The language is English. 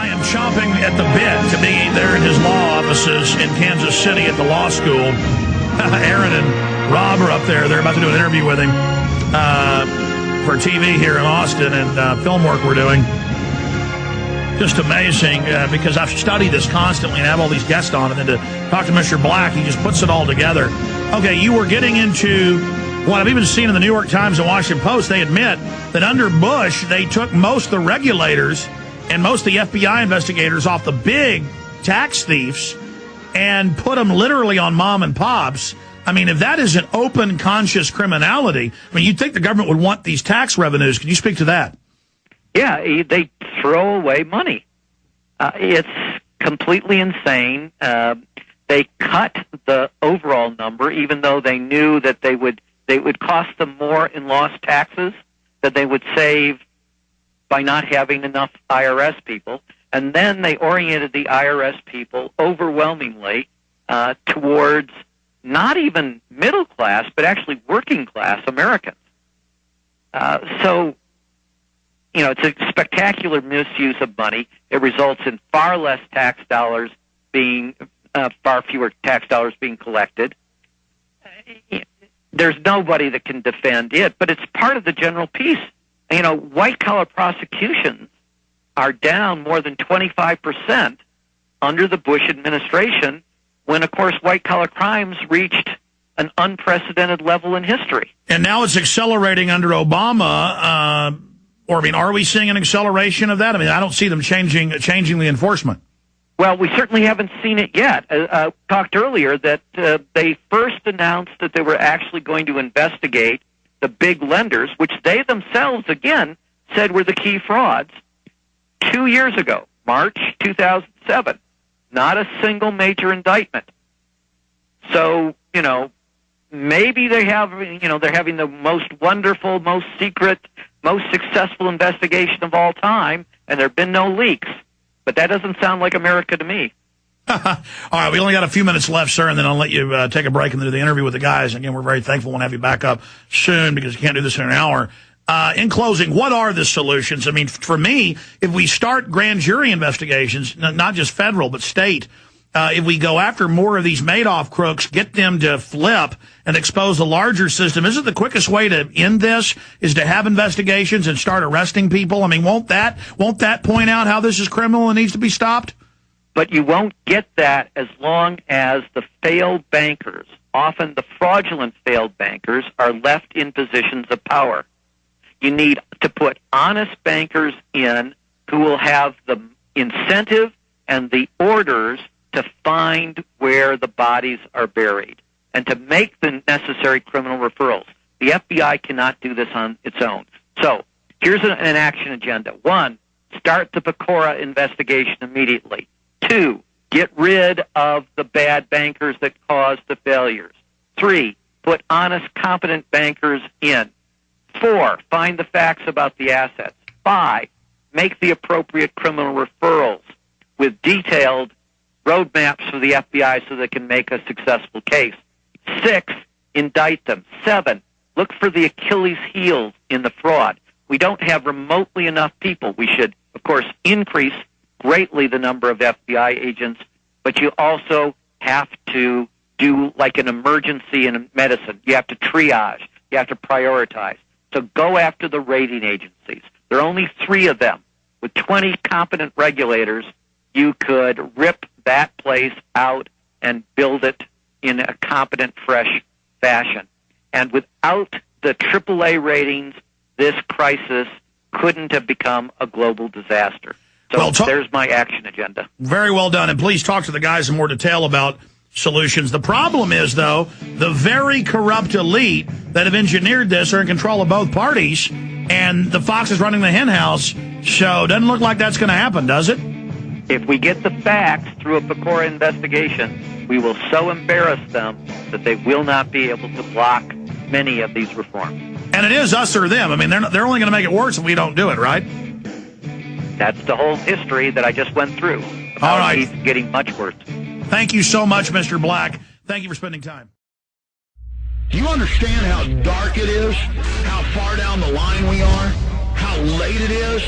I am chomping at the bit to be there in his law offices in Kansas City at the law school. Aaron and Rob are up there. They're about to do an interview with him for TV here in Austin and film work we're doing. Just amazing because I've studied this constantly and have all these guests on, and then to talk to Mr. Black, he just puts it all together. Okay, you were getting into what I've even seen in the New York Times and Washington Post. They admit that under Bush, they took most of the regulators and most of the FBI investigators off the big tax thieves and put them literally on mom and pops. I mean, if that isn't open, conscious criminality, I mean, you'd think the government would want these tax revenues. Can you speak to that? Yeah, they throw away money. It's completely insane. They cut the overall number, even though they knew that they would cost them more in lost taxes than they would save by not having enough IRS people. And then they oriented the IRS people overwhelmingly towards not even middle class, but actually working class Americans. So, you know, it's a spectacular misuse of money. It results in far less tax dollars being, far fewer tax dollars being collected. There's nobody that can defend it, but it's part of the general piece. You know, white-collar prosecutions are down more than 25% under the Bush administration when, of course, white-collar crimes reached an unprecedented level in history. And now it's accelerating under Obama. Or, I mean, are we seeing an acceleration of that? I mean, I don't see them changing the enforcement. Well, we certainly haven't seen it yet. Talked earlier that they first announced that they were actually going to investigate the big lenders, which they themselves, again, said were the key frauds 2 years ago, March 2007. Not a single major indictment. So, you know, maybe they have, you know, they're having the most wonderful, most secret, most successful investigation of all time, and there have been no leaks. But that doesn't sound like America to me. All right, we only got a few minutes left, sir, and then I'll let you take a break and then do the interview with the guys. Again, we're very thankful we'll have you back up soon because you can't do this in an hour. In closing, what are the solutions? I mean, for me, if we start grand jury investigations, not just federal, but state, if we go after more of these Madoff crooks, get them to flip and expose the larger system, isn't the quickest way to end this is to have investigations and start arresting people? I mean, won't that point out how this is criminal and needs to be stopped? But you won't get that as long as the failed bankers, often the fraudulent failed bankers, are left in positions of power. You need to put honest bankers in who will have the incentive and the orders to find where the bodies are buried and to make the necessary criminal referrals. The FBI cannot do this on its own. So here's an action agenda. 1, start the Pecora investigation immediately. 2, get rid of the bad bankers that caused the failures. 3, put honest, competent bankers in. 4, find the facts about the assets. 5, make the appropriate criminal referrals with detailed roadmaps for the FBI so they can make a successful case. 6, indict them. 7, look for the Achilles heels in the fraud. We don't have remotely enough people. We should, of course, increase greatly the number of FBI agents, but you also have to do like an emergency in medicine. You have to triage. You have to prioritize. So go after the rating agencies. There are only 3 of them. With 20 competent regulators, you could rip that place out and build it in a competent, fresh fashion. And without the AAA ratings, this crisis couldn't have become a global disaster. So well, there's my action agenda. Very well done. And please talk to the guys in more detail about solutions. The problem is, though, the very corrupt elite that have engineered this are in control of both parties, and the fox is running the hen house, so it doesn't look like that's going to happen, does it? If we get the facts through a Pecora investigation, we will so embarrass them that they will not be able to block many of these reforms. And it is us or them. I mean, they're only going to make it worse if we don't do it, right? That's the whole history that I just went through. All right. It's getting much worse. Thank you so much, Mr. Black. Thank you for spending time. Do you understand how dark it is? How far down the line we are? How late it is?